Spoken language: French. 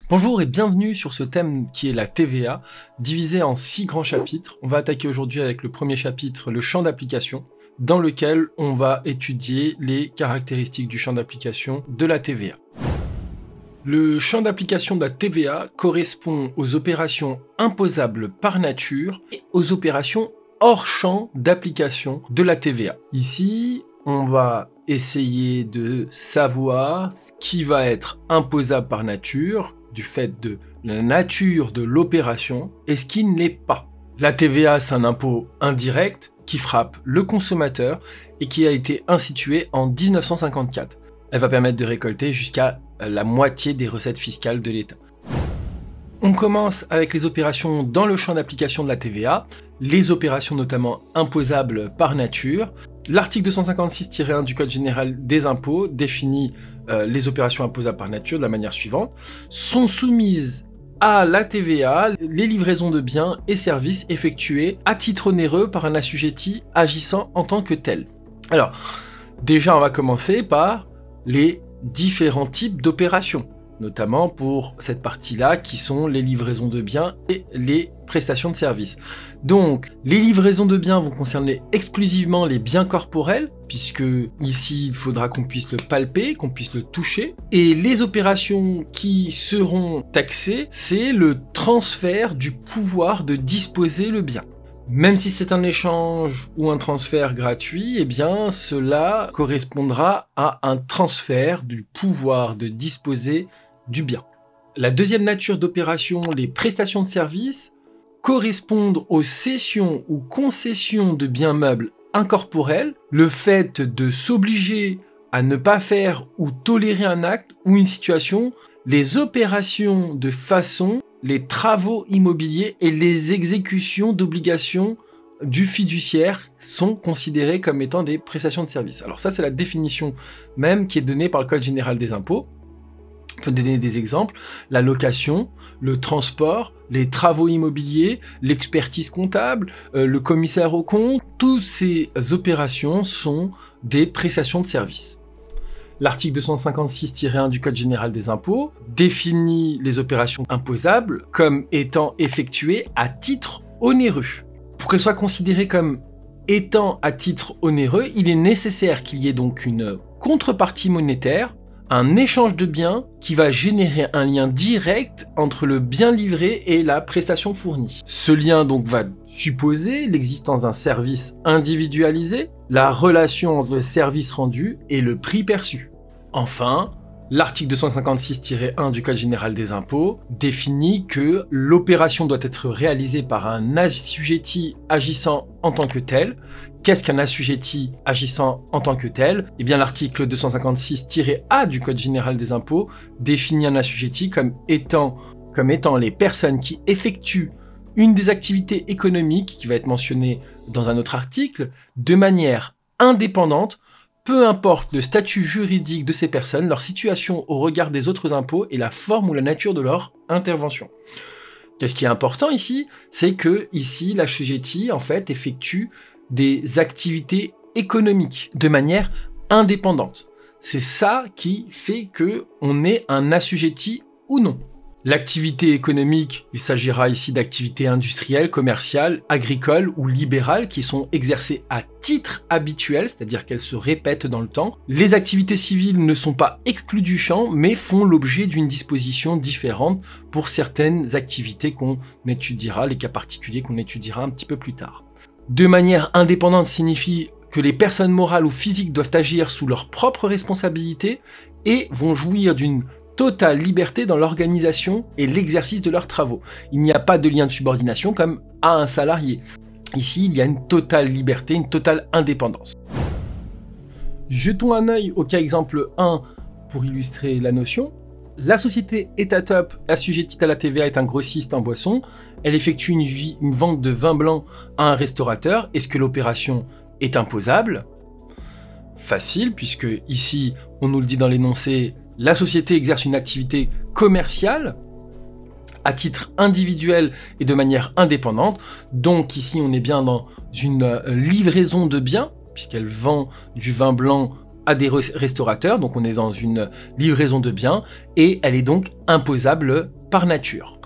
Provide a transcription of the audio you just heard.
Bonjour et bienvenue sur ce thème qui est la TVA, divisé en 6 grands chapitres. On va attaquer aujourd'hui avec le premier chapitre, le champ d'application, dans lequel on va étudier les caractéristiques du champ d'application de la TVA. Le champ d'application de la TVA correspond aux opérations imposables par nature et aux opérations hors champ d'application de la TVA. Ici, on va essayer de savoir ce qui va être imposable par nature, du fait de la nature de l'opération, et ce qui ne l'est pas. La TVA, c'est un impôt indirect qui frappe le consommateur et qui a été institué en 1954. Elle va permettre de récolter jusqu'à la moitié des recettes fiscales de l'État. On commence avec les opérations dans le champ d'application de la TVA, les opérations notamment imposables par nature. L'article 256-1 du Code général des impôts définit les opérations imposables par nature de la manière suivante. Sont soumises à la TVA les livraisons de biens et services effectuées à titre onéreux par un assujetti agissant en tant que tel. Alors, déjà on va commencer par les différents types d'opérations, notamment pour cette partie-là qui sont les livraisons de biens et les prestations de services. Donc, les livraisons de biens vont concerner exclusivement les biens corporels, puisque ici, il faudra qu'on puisse le palper, qu'on puisse le toucher. Et les opérations qui seront taxées, c'est le transfert du pouvoir de disposer le bien. Même si c'est un échange ou un transfert gratuit, eh bien, cela correspondra à un transfert du pouvoir de disposer du bien. La deuxième nature d'opération, les prestations de services, correspondent aux cessions ou concessions de biens meubles incorporels, le fait de s'obliger à ne pas faire ou tolérer un acte ou une situation, les opérations de façon, les travaux immobiliers et les exécutions d'obligations du fiduciaire sont considérés comme étant des prestations de services. Alors ça, c'est la définition même qui est donnée par le Code général des impôts. On peut donner des exemples, la location, le transport, les travaux immobiliers, l'expertise comptable, le commissaire aux comptes, toutes ces opérations sont des prestations de services. L'article 256-1 du Code général des impôts définit les opérations imposables comme étant effectuées à titre onéreux. Pour qu'elles soient considérées comme étant à titre onéreux, il est nécessaire qu'il y ait donc une contrepartie monétaire, un échange de biens qui va générer un lien direct entre le bien livré et la prestation fournie. Ce lien donc va supposer l'existence d'un service individualisé, la relation entre le service rendu et le prix perçu. Enfin, l'article 256-1 du Code général des impôts définit que l'opération doit être réalisée par un assujetti agissant en tant que tel. Qu'est-ce qu'un assujetti agissant en tant que tel ? Eh bien, l'article 256-A du Code général des impôts définit un assujetti comme étant les personnes qui effectuent une des activités économiques qui va être mentionnée dans un autre article de manière indépendante, peu importe le statut juridique de ces personnes, leur situation au regard des autres impôts et la forme ou la nature de leur intervention. Qu'est-ce qui est important ici ? C'est que ici, l'assujetti en fait effectue des activités économiques de manière indépendante. C'est ça qui fait qu'on est un assujetti ou non. L'activité économique, il s'agira ici d'activités industrielles, commerciales, agricoles ou libérales qui sont exercées à titre habituel, c'est-à-dire qu'elles se répètent dans le temps. Les activités civiles ne sont pas exclues du champ, mais font l'objet d'une disposition différente pour certaines activités qu'on étudiera, les cas particuliers qu'on étudiera un petit peu plus tard. De manière indépendante signifie que les personnes morales ou physiques doivent agir sous leur propre responsabilité et vont jouir d'une totale liberté dans l'organisation et l'exercice de leurs travaux. Il n'y a pas de lien de subordination comme à un salarié. Ici, il y a une totale liberté, une totale indépendance. Jetons un œil au cas exemple 1 pour illustrer la notion. La société Etatop, assujettie à la TVA, est un grossiste en boissons. Elle effectue une vente de vin blanc à un restaurateur. Est-ce que l'opération est imposable ? Facile, puisque ici, on nous le dit dans l'énoncé, la société exerce une activité commerciale à titre individuel et de manière indépendante. Donc ici, on est bien dans une livraison de biens, puisqu'elle vend du vin blanc à des restaurateurs, donc on est dans une livraison de biens, et elle est donc imposable par nature.